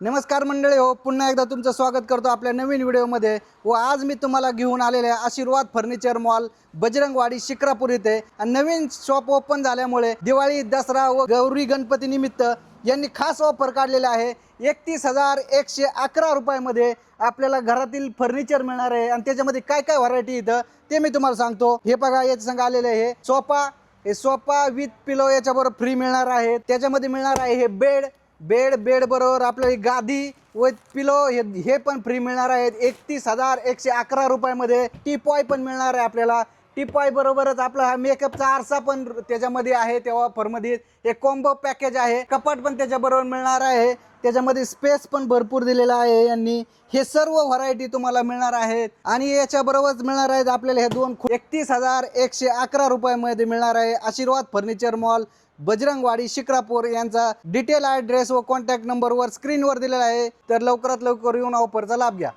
नमस्कार मंडळी हो, पुन्हा एकदा तुमचं स्वागत करतो आपल्या नवीन व्हिडिओमध्ये। व आज मी तुम्हाला घेऊन आलेले आहे आशीर्वाद फर्निचर मॉल बजरंगवाडी शिक्रापूर येथे। नवीन शॉप ओपन झाल्यामुळे दिवाळी दसरा व गौरी गणपती निमित्त यांनी खास ऑफर काढलेले आहे। 31,111 रुपयामध्ये आपल्याला घरातील फर्निचर मिळणार आहे आणि त्याच्यामध्ये काय काय व्हरायटी इथं ते मी तुम्हाला सांगतो। हे बघा, याच्या संग आलेले आहे सोफा विथ पिलो याच्याबरोबर फ्री मिळणार आहे। त्याच्यामध्ये मिळणार आहे हे बेड बरोबर आपल्याला गादी व पिलो हे पण फ्री मिळणार आहेत 31,111 रुपयामध्ये। टीपॉय पण मिळणार आहे आपल्याला। टीपॉय बरोबरच आपला हा मेकअपचा आरसा पण त्याच्यामध्ये आहे। त्या ऑफरमध्ये एक कॉम्बो पॅकेज आहे, कपाट पण त्याच्याबरोबर मिळणार आहे। त्याच्यामध्ये स्पेस पण भरपूर दिलेला आहे यांनी। हे सर्व व्हरायटी तुम्हाला मिळणार आहेत आणि याच्याबरोबरच मिळणार आहेत आपल्याला हे दोन 31,111 रुपयामध्ये मिळणार आहे आशीर्वाद फर्निचर मॉल बजरंगवाडी शिक्रापूर। यांचा डिटेल ॲड्रेस व कॉन्टॅक्ट नंबरवर स्क्रीनवर दिलेला आहे, तर लवकरात लवकर येऊन ऑफरचा लाभ घ्या।